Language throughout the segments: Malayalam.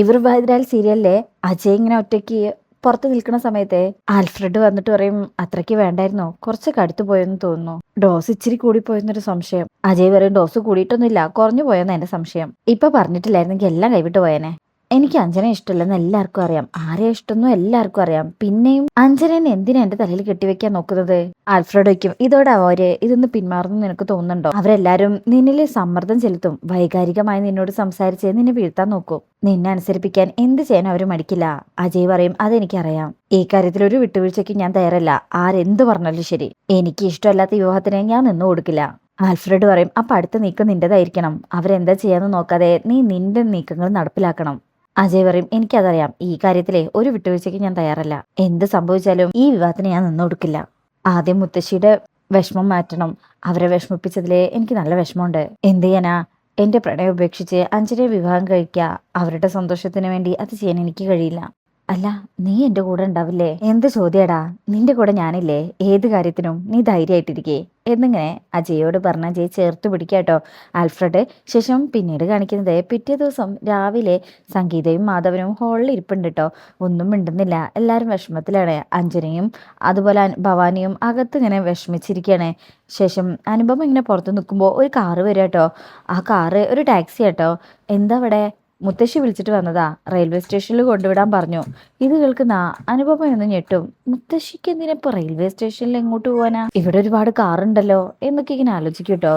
ഇവർ വൈദ്യരാൽ സീരിയലിലെ അജയ് ഇങ്ങനെ ഒറ്റയ്ക്ക് പുറത്ത് നിൽക്കുന്ന സമയത്ത് ആൽഫ്രഡ് വന്നിട്ട് പറയും, അത്രയ്ക്ക് വേണ്ടായിരുന്നോ, കുറച്ച് കടുത്തു പോയെന്ന് തോന്നുന്നു, ഡോസ് ഇച്ചിരി കൂടി പോയെന്നൊരു സംശയം. അജയ് പറയും, ഡോസ് കൂടിയിട്ടൊന്നുമില്ല, കുറഞ്ഞു പോയെന്ന് എന്റെ സംശയം. ഇപ്പൊ പറഞ്ഞിട്ടില്ലായിരുന്നെങ്കിൽ എല്ലാം കൈവിട്ട് പോയേനെ. എനിക്ക് അഞ്ജന ഇഷ്ടമല്ലെന്ന് എല്ലാവർക്കും അറിയാം, ആരെയാ ഇഷ്ടമെന്നും എല്ലാവർക്കും അറിയാം, പിന്നെയും അഞ്ജനനെ എന്തിനാ എന്റെ തലയിൽ കെട്ടിവെക്കാൻ നോക്കുന്നത്? ആൽഫ്രഡ് വയ്ക്കും, ഇതോടെ അവര് ഇതൊന്ന് പിന്മാറുന്നു നിനക്ക് തോന്നുന്നുണ്ടോ? അവരെല്ലാരും നിന്നിൽ സമ്മർദ്ദം ചെലുത്തും, വൈകാരികമായി നിന്നോട് സംസാരിച്ച് നിന്നെ വീഴ്ത്താൻ നോക്കും, നിന്നെ അനുസരിപ്പിക്കാൻ എന്ത് ചെയ്യാൻ അവര് മടിക്കില്ല. അജയ് പറയും, അതെനിക്കറിയാം, ഈ കാര്യത്തിൽ ഒരു വിട്ടുവീഴ്ചയ്ക്ക് ഞാൻ തയ്യാറല്ല, ആരെന്ത് പറഞ്ഞാലും ശരി, എനിക്ക് ഇഷ്ടമല്ലാത്ത വിവാഹത്തിന് ഞാൻ നിന്നു കൊടുക്കില്ല. ആൽഫ്രഡ് പറയും, അപ്പൊ അടുത്ത നീക്കം നിന്റേതായിരിക്കണം, അവരെന്താ ചെയ്യാന്ന് നോക്കാതെ നീ നിന്റെ നീക്കങ്ങൾ നടപ്പിലാക്കണം. അജയ് പറയും, എനിക്കതറിയാം, ഈ കാര്യത്തിലെ ഒരു വിട്ടുവീഴ്ചയ്ക്ക് ഞാൻ തയ്യാറല്ല, എന്ത് സംഭവിച്ചാലും ഈ വിവാഹത്തിന് ഞാൻ നിന്നു കൊടുക്കില്ല. ആദ്യം മുത്തശ്ശിയുടെ വിഷമം മാറ്റണം, അവരെ വിഷമിപ്പിച്ചതിലെ എനിക്ക് നല്ല വിഷമമുണ്ട്. എന്ത് ചെയ്യാനാ, എന്റെ പ്രണയം ഉപേക്ഷിച്ച് അഞ്ജലിയെ വിവാഹം കഴിക്കുക, അവരുടെ സന്തോഷത്തിന് വേണ്ടി അത് ചെയ്യാൻ എനിക്ക് കഴിയില്ല. അല്ല, നീ എന്റെ കൂടെ ഉണ്ടാവില്ലേ? എന്ത് ചോദ്യടാ, നിന്റെ കൂടെ ഞാനില്ലേ, ഏത് കാര്യത്തിനും നീ ധൈര്യമായിട്ടിരിക്കേ എന്നിങ്ങനെ അജയോട് പറഞ്ഞ അജയ് ചേർത്ത് പിടിക്കാട്ടോ ആൽഫ്രഡ്. ശേഷം പിന്നീട് കാണിക്കുന്നത് പിറ്റേ ദിവസം രാവിലെ സംഗീതയും മാധവനും ഹാളിൽ ഇരിപ്പുണ്ട് കേട്ടോ, ഒന്നും മിണ്ടുന്നില്ല, എല്ലാവരും വിഷമത്തിലാണ്. അഞ്ജനയും അതുപോലെ ഭവാനിയും അകത്ത് ഇങ്ങനെ വിഷമിച്ചിരിക്കുകയാണ്. ശേഷം അനുപമ ഇങ്ങനെ പുറത്ത് നിൽക്കുമ്പോൾ ഒരു കാറ് വരിക കേട്ടോ, ആ കാറ് ഒരു ടാക്സി കേട്ടോ. എന്താ അവിടെ? മുത്തശ്ശി വിളിച്ചിട്ട് വന്നതാ, റെയിൽവേ സ്റ്റേഷനിൽ കൊണ്ടുവിടാൻ പറഞ്ഞു. ഇത് കേൾക്കുന്ന അനുപമ ഒന്ന് ഞെട്ടും, മുത്തശ്ശിക്ക് എന്തിനിപ്പോ റെയിൽവേ സ്റ്റേഷനിൽ എങ്ങോട്ട് പോവാനാ, ഇവിടെ ഒരുപാട് കാറുണ്ടല്ലോ എന്നൊക്കെ ഇങ്ങനെ ആലോചിക്കും കേട്ടോ.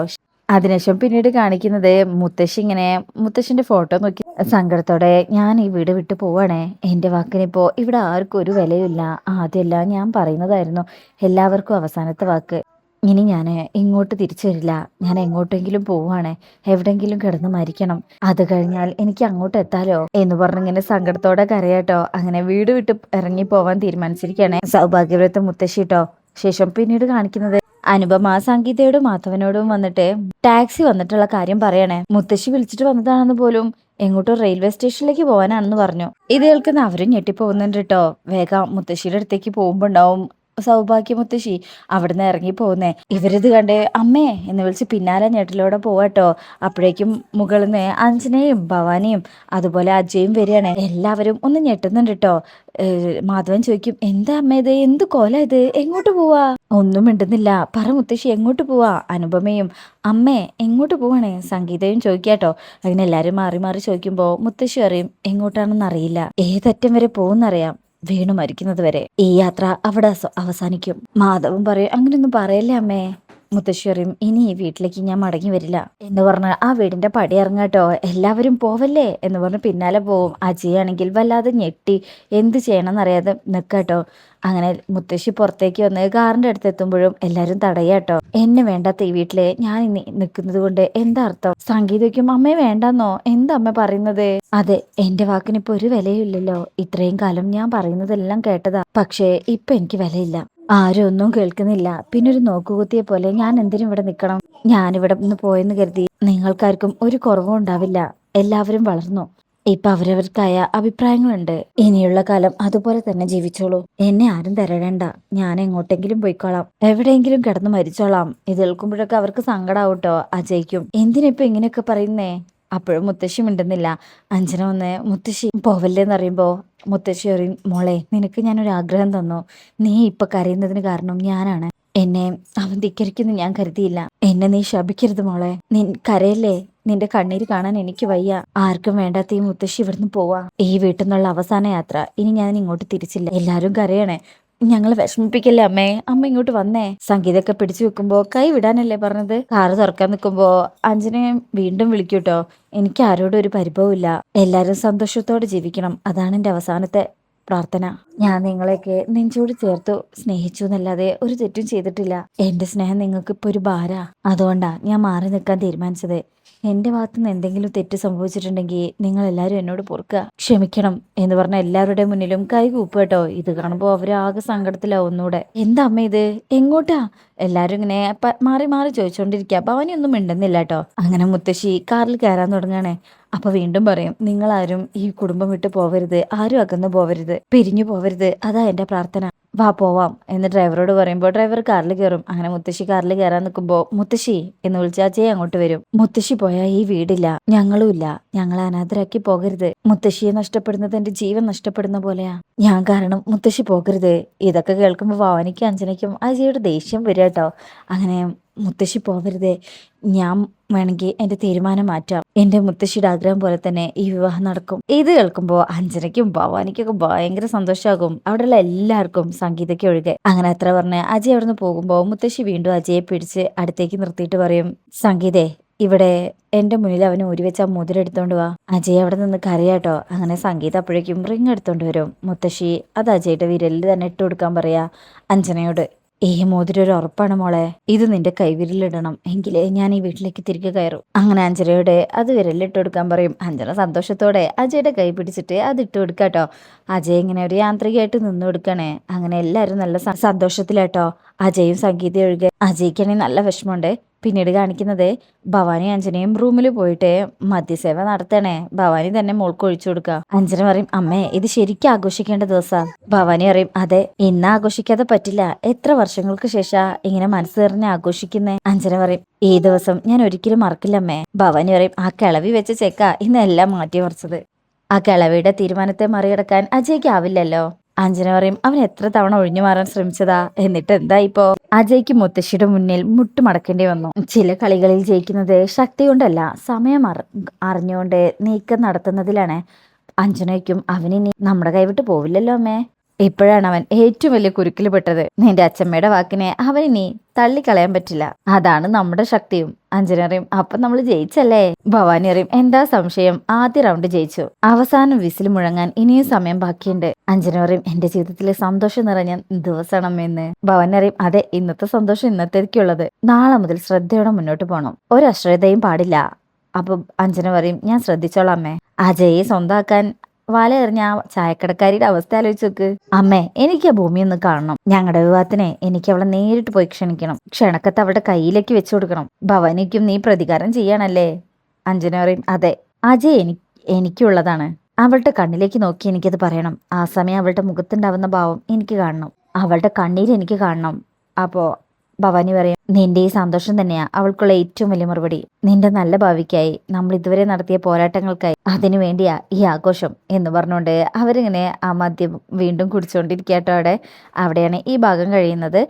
അതിനുശേഷം പിന്നീട് കാണിക്കുന്നത് മുത്തശ്ശി ഇങ്ങനെ മുത്തശ്ശിന്റെ ഫോട്ടോ നോക്കി സങ്കടത്തോടെ, ഞാൻ ഈ വീട് വിട്ടു പോവാണേ, എന്റെ വാക്കിനിപ്പോ ഇവിടെ ആർക്കും ഒരു വിലയില്ല, ആദ്യമല്ല ഞാൻ പറയുന്നതായിരുന്നു എല്ലാവർക്കും അവസാനത്തെ വാക്ക്, ഇനി ഞാൻ ഇങ്ങോട്ട് തിരിച്ചു വരില്ല, ഞാൻ എങ്ങോട്ടെങ്കിലും പോവാണ്, എവിടെങ്കിലും കിടന്ന് മരിക്കണം, അത് കഴിഞ്ഞാൽ എനിക്ക് അങ്ങോട്ട് എത്താലോ എന്ന് പറഞ്ഞിങ്ങനെ സങ്കടത്തോടെ കരയാട്ടോ. അങ്ങനെ വീട് വിട്ട് ഇറങ്ങി പോവാൻ തീരുമാനിച്ചിരിക്കുകയാണ് സൗഭാഗ്യവ്രത മുത്തശ്ശിട്ടോ. ശേഷം പിന്നീട് കാണിക്കുന്നത് അനുപമ സംഗീതയോടും മാധവനോടും വന്നിട്ട് ടാക്സി വന്നിട്ടുള്ള കാര്യം പറയണേ, മുത്തശ്ശി വിളിച്ചിട്ട് വന്നതാണെന്ന് പോലും, എങ്ങോട്ടോ റെയിൽവേ സ്റ്റേഷനിലേക്ക് പോകാനാണെന്ന് പറഞ്ഞു. ഇത് കേൾക്കുന്ന അവരും ഞെട്ടിപ്പോകുന്നുണ്ട് കേട്ടോ. വേഗം മുത്തശ്ശിയുടെ അടുത്തേക്ക് പോകുമ്പോ ഉണ്ടാവും സൗഭാഗ്യ മുത്തശ്ശി അവിടുന്ന് ഇറങ്ങി പോകുന്നേ. ഇവരിത് കണ്ട് അമ്മേ എന്ന് വിളിച്ച് പിന്നാലെ ഞെട്ടിലൂടെ പോവാട്ടോ. അപ്പോഴേക്കും മുകളിൽ നിന്ന് അഞ്ജനയും ഭവാനിയും അതുപോലെ അജയും വരികയാണ്. എല്ലാവരും ഒന്ന് ഞെട്ടുന്നുണ്ട് കേട്ടോ. മാധവൻ ചോദിക്കും, എന്താ അമ്മ ഇത്, എന്ത് കോല ഇത്, എങ്ങോട്ട് പോവാ? ഒന്നും മിണ്ടുന്നില്ല, പറ മുത്തശ്ശി എങ്ങോട്ട് പോവാ? അനുപമയും അമ്മേ എങ്ങോട്ട് പോവാണ് സംഗീതയും ചോദിക്കാട്ടോ. അങ്ങനെ എല്ലാരും മാറി മാറി ചോദിക്കുമ്പോ മുത്തശ്ശി അറിയും, എങ്ങോട്ടാണെന്ന് അറിയില്ല, ഏതറ്റം വരെ പോകുന്നറിയാം, വീണു മരിക്കുന്നത് വരെ ഈ യാത്ര അവിടെ അവസാനിക്കും. മാധവൻ പറയും, അങ്ങനെയൊന്നും പറയല്ലേ അമ്മേ. മുത്തശ്ശി പറയും, ഇനി ഈ വീട്ടിലേക്ക് ഞാൻ മടങ്ങി വരില്ല എന്ന് പറഞ്ഞ് ആ വീടിന്റെ പടി ഇറങ്ങാട്ടോ. എല്ലാവരും പോവല്ലേ എന്ന് പറഞ്ഞ് പിന്നാലെ പോവും. അജയാണെങ്കിൽ വല്ലാതെ ഞെട്ടി എന്ത് ചെയ്യണമെന്നറിയാതെ നിൽക്കാട്ടോ. അങ്ങനെ മുത്തശ്ശി പുറത്തേക്ക് വന്ന് കാറിന്റെ അടുത്ത് എത്തുമ്പോഴും എല്ലാരും തടയാട്ടോ. എന്നെ വേണ്ടാത്ത ഈ വീട്ടില് ഞാൻ ഇനി നിൽക്കുന്നത് കൊണ്ട് എന്താ അർത്ഥം? സംഗീതയ്ക്കും അമ്മയെ വേണ്ടെന്നോ? എന്താ അമ്മ പറയുന്നത്? അതെ, എന്റെ വാക്കിനിപ്പോ ഒരു വിലയില്ലല്ലോ, ഇത്രയും കാലം ഞാൻ പറയുന്നതെല്ലാം കേട്ടതാ, പക്ഷേ ഇപ്പൊ എനിക്ക് വിലയില്ല, ആരും ഒന്നും കേൾക്കുന്നില്ല, പിന്നെ ഒരു നോക്കുകുത്തിയെ പോലെ ഞാൻ എന്തിനും ഇവിടെ നിൽക്കണം? ഞാനിവിടെ നിന്ന് പോയെന്ന് കരുതി നിങ്ങൾക്കാർക്കും ഒരു കുറവും ഉണ്ടാവില്ല, എല്ലാവരും വളർന്നു, ഇപ്പൊ അവരവർക്കായ അഭിപ്രായങ്ങളുണ്ട്, ഇനിയുള്ള കാലം അതുപോലെ തന്നെ ജീവിച്ചോളൂ, എന്നെ ആരും തരവേണ്ട, ഞാൻ എങ്ങോട്ടെങ്കിലും പോയിക്കോളാം, എവിടെയെങ്കിലും കിടന്ന് മരിച്ചോളാം. ഇത് കേൾക്കുമ്പോഴൊക്കെ അവർക്ക് സങ്കടാവൂട്ടോ അജയ്ക്കും. എന്തിനിപ്പൊ ഇങ്ങനെയൊക്കെ പറയുന്നേ? അപ്പോഴും മുത്തശ്ശി മിണ്ടുന്നില്ല. അഞ്ജന വന്ന് മുത്തശ്ശി പോവല്ലേന്ന് അറിയുമ്പോ മുത്തശ്ശി പറയും, മോളെ നിനക്ക് ഞാനൊരു ആഗ്രഹം തന്നു, നീ ഇപ്പൊ കരയുന്നതിന് കാരണം ഞാനാണ്, എന്നെ അവൻ ധിക്കരിക്കുന്നു ഞാൻ കരുതിയില്ല, എന്നെ നീ ശപിക്കരുത് മോളെ, നീ കരയല്ലേ, നിന്റെ കണ്ണീര് കാണാൻ എനിക്ക് വയ്യ, ആർക്കും വേണ്ടാത്ത ഈ മുത്തശ്ശി ഇവിടുന്ന് പോവാ, ഈ വീട്ടിൽ നിന്നുള്ള അവസാന യാത്ര, ഇനി ഞാൻ ഇങ്ങോട്ട് തിരിച്ചില്ല, എല്ലാരും കരയണേ, ഞങ്ങള് വിഷമിപ്പിക്കല്ലേ അമ്മേ, അമ്മ ഇങ്ങോട്ട് വന്നേ. സംഗീതൊക്കെ പിടിച്ചു വെക്കുമ്പോ കൈ വിടാനല്ലേ പറഞ്ഞത്. കാറ് തുറക്കാൻ നിൽക്കുമ്പോ അഞ്ജനയെ വീണ്ടും വിളിക്കൂട്ടോ. എനിക്ക് ആരോടും ഒരു പരിഭവം ഇല്ല, എല്ലാരും സന്തോഷത്തോടെ ജീവിക്കണം, അതാണ് എന്റെ അവസാനത്തെ പ്രാർത്ഥന, ഞാൻ നിങ്ങളെയൊക്കെ നെഞ്ചോട് ചേർത്തു സ്നേഹിച്ചു എന്നല്ലാതെ ഒരു തെറ്റും ചെയ്തിട്ടില്ല, എന്റെ സ്നേഹം നിങ്ങൾക്ക് ഇപ്പൊ ഒരു ഭാരാ, അതുകൊണ്ടാ ഞാൻ മാറി നിൽക്കാൻ തീരുമാനിച്ചത്, എന്റെ ഭാഗത്തുനിന്ന് എന്തെങ്കിലും തെറ്റ് സംഭവിച്ചിട്ടുണ്ടെങ്കിൽ നിങ്ങൾ എല്ലാവരും എന്നോട് പൊറുക്കുക, ക്ഷമിക്കണം എന്ന് പറഞ്ഞ എല്ലാവരുടെ മുന്നിലും കൈ കൂപ്പ് കേട്ടോ. ഇത് കാണുമ്പോൾ അവരാകെ സങ്കടത്തിലാവും ഒന്നൂടെ. എന്താ അമ്മ ഇത്, എങ്ങോട്ടാ? എല്ലാരും ഇങ്ങനെ മാറി മാറി ചോദിച്ചോണ്ടിരിക്കുക. ഭവാനി ഒന്നും മിണ്ടുന്നില്ല കേട്ടോ. അങ്ങനെ മുത്തശ്ശി കാറിൽ കയറാൻ തുടങ്ങാണേ. അപ്പൊ വീണ്ടും പറയും, നിങ്ങളാരും ഈ കുടുംബം വിട്ടു പോവരുത്, ആരും അകന്നു പോവരുത്, പിരിഞ്ഞു പോവരുത്, അതാ എന്റെ പ്രാർത്ഥന. വാ പോവാം എന്ന് ഡ്രൈവറോട് പറയുമ്പോൾ ഡ്രൈവർ കാറിൽ കയറും. അങ്ങനെ മുത്തശ്ശി കാറിൽ കയറാൻ നിൽക്കുമ്പോ മുത്തശ്ശി എന്ന് വിളിച്ച അജയ് അങ്ങോട്ട് വരും. മുത്തശ്ശി പോയാൽ ഈ വീടില്ല, ഞങ്ങളും ഇല്ല, ഞങ്ങളെ അനാഥരാക്കി പോകരുത്. മുത്തശ്ശിയെ നഷ്ടപ്പെടുന്നത് എന്റെ ജീവൻ നഷ്ടപ്പെടുന്ന പോലെയാ. ഞാൻ കാരണം മുത്തശ്ശി പോകരുത്. ഇതൊക്കെ കേൾക്കുമ്പോൾ ഭവാനിക്കും അഞ്ജനയ്ക്കും അജയോട് ദേഷ്യം വരിക കേട്ടോ. അങ്ങനെ മുത്തശ്ശി പോവരുതേ, ഞാൻ വേണമെങ്കിൽ എന്റെ തീരുമാനം മാറ്റാം, എന്റെ മുത്തശ്ശിയുടെ ആഗ്രഹം പോലെ തന്നെ ഈ വിവാഹം നടക്കും. ഇത് കേൾക്കുമ്പോൾ അഞ്ജനയ്ക്കും ഭവാനിക്കൊക്കെ ഭയങ്കര സന്തോഷമാകും, അവിടെയുള്ള എല്ലാവർക്കും, സംഗീതയ്ക്ക് ഒഴികെ. അങ്ങനെ അത്ര പറഞ്ഞ് അജയ് അവിടെ നിന്ന് പോകുമ്പോൾ മുത്തശ്ശി വീണ്ടും അജയെ പിടിച്ച് അടുത്തേക്ക് നിർത്തിയിട്ട് പറയും, സംഗീതേ, ഇവിടെ എന്റെ മുന്നിൽ അവന് ഊരിവെച്ച മോതിരം എടുത്തോണ്ട് വാ. അജയ് അവിടെ നിന്ന് കരയാട്ടോ. അങ്ങനെ സംഗീത അപ്പോഴേക്കും റിങ് എടുത്തോണ്ട് വരും. മുത്തശ്ശി അത് അജയുടെ വിരലിൽ തന്നെ ഇട്ട് കൊടുക്കാൻ പറയാ അഞ്ജനയോട്. ഈ മോതിരം ഒരു ഉറപ്പാണ് മോളെ, ഇത് നിന്റെ കൈവിരലിടണം, എങ്കിലേ ഞാൻ ഈ വീട്ടിലേക്ക് തിരികെ കയറും. അങ്ങനെ അഞ്ജനയോട് അത് വിരലിട്ട് കൊടുക്കാൻ പറയും. അഞ്ജന സന്തോഷത്തോടെ അജയുടെ കൈ പിടിച്ചിട്ട് അത് ഇട്ട് കൊടുക്കാട്ടോ. അജയ് ഇങ്ങനെ ഒരു യാന്ത്രികമായിട്ട് നിന്ന് കൊടുക്കണേ. അങ്ങനെ എല്ലാവരും നല്ല സന്തോഷത്തിലാട്ടോ, അജയും സംഗീതയും ഒഴികെ. അജയ്ക്കാണെങ്കിൽ നല്ല വിഷമമുണ്ട്. പിന്നീട് കാണിക്കുന്നത് ഭവാനി അഞ്ജനയും റൂമിൽ പോയിട്ട് മദ്യസേവ നടത്തണേ. ഭവാനി തന്നെ മോൾക്ക് ഒഴിച്ചു കൊടുക്കുക. അഞ്ജന പറയും, അമ്മേ ഇത് ശരിക്കും ആഘോഷിക്കേണ്ട ദിവസം. ഭവാനി പറയും, അതെ, ഇന്ന് ആഘോഷിക്കാതെ പറ്റില്ല, എത്ര വർഷങ്ങൾക്ക് ശേഷാ ഇങ്ങനെ മനസ്സ് നിറഞ്ഞ് ആഘോഷിക്കുന്നേ. അഞ്ജന പറയും, ഈ ദിവസം ഞാൻ ഒരിക്കലും മറക്കില്ലമ്മേ. ഭവാനി പറയും, ആ കിളവി വെച്ച ചെക്ക ഇന്ന് എല്ലാം മാറ്റിമറിച്ചത്. ആ കിളവിയുടെ തീരുമാനത്തെ മറികടക്കാൻ അജയ്ക്ക് ആവില്ലല്ലോ. അഞ്ജന പറയും, അവൻ എത്ര തവണ ഒഴിഞ്ഞു മാറാൻ ശ്രമിച്ചതാ, എന്നിട്ട് എന്താ ഇപ്പോ. അജയ്ക്ക് മുത്തശ്ശിയുടെ മുന്നിൽ മുട്ടുമടക്കേണ്ടി വന്നു. ചില കളികളിൽ ജയിക്കുന്നത് ശക്തി കൊണ്ടല്ല, സമയം അറിഞ്ഞുകൊണ്ട് നീക്കം നടത്തുന്നതിലാണ്. അഞ്ജനയ്ക്കും അവനിനി നമ്മുടെ കൈവിട്ട് പോവില്ലല്ലോ അമ്മേ. ഇപ്പോഴാണ് അവൻ ഏറ്റവും വലിയ കുരുക്കിൽ പെട്ടത്. നിന്റെ അച്ഛമ്മയുടെ വാക്കിനെ അവനിനി തള്ളിക്കളയാൻ പറ്റില്ല, അതാണ് നമ്മുടെ ശക്തിയും. അഞ്ജന അറിയും, അപ്പൊ നമ്മൾ ജയിച്ചല്ലേ. ഭവാനി അറിയും, എന്താ സംശയം, ആദ്യ റൗണ്ട് ജയിച്ചു, അവസാനം വിസിൽ മുഴങ്ങാൻ ഇനിയും സമയം ബാക്കിയുണ്ട്. അഞ്ജന പറയും, എന്റെ ജീവിതത്തിലെ സന്തോഷം നിറഞ്ഞ ദിവസമാണെന്ന്. ഭവാനി അറിയും, അതെ, ഇന്നത്തെ സന്തോഷം ഇന്നത്തേക്കുള്ളത്, നാളെ മുതൽ ശ്രദ്ധയോടെ മുന്നോട്ട് പോകണം, ഒരു അശ്രദ്ധയും പാടില്ല. അപ്പൊ അഞ്ജന പറയും, ഞാൻ ശ്രദ്ധിച്ചോളാം അമ്മേ. അജയെ സ്വന്തമാക്കാൻ വല എറിഞ്ഞ ആ ചായക്കടക്കാരിയുടെ അവസ്ഥ ആലോചിച്ച് നോക്ക്. അമ്മേ, എനിക്ക് ആ ഭൂമി ഒന്ന് കാണണം, ഞങ്ങളുടെ വിവാഹത്തിനെ എനിക്ക് അവളെ നേരിട്ട് പോയി ക്ഷണിക്കണം, ക്ഷണക്കത്ത് അവളുടെ കയ്യിലേക്ക് വെച്ചു കൊടുക്കണം. ഭവാനിക്കും നീ പ്രതികാരം ചെയ്യാനല്ലേ. അഞ്ജന പറയും, അതെ, അജയ് എനിക്കുള്ളതാണ്, അവളുടെ കണ്ണിലേക്ക് നോക്കി എനിക്കത് പറയണം, ആ സമയം അവളുടെ മുഖത്തുണ്ടാവുന്ന ഭാവം എനിക്ക് കാണണം, അവളുടെ കണ്ണീര് എനിക്ക് കാണണം. അപ്പോ ഭവാനി പറയും, നിന്റെ ഈ സന്തോഷം തന്നെയാ അവൾക്കുള്ള ഏറ്റവും വലിയ മറുപടി. നിന്റെ നല്ല ഭാവിക്കായി, നമ്മൾ ഇതുവരെ നടത്തിയ പോരാട്ടങ്ങൾക്കായി, അതിനു വേണ്ടിയാ ഈ ആഘോഷം എന്ന് പറഞ്ഞുകൊണ്ട് അവരിങ്ങനെ ആ മദ്യം വീണ്ടും കുടിച്ചുകൊണ്ടിരിക്കട്ടോ. അവിടെയാണ് ഈ ഭാഗം കഴിയുന്നത്.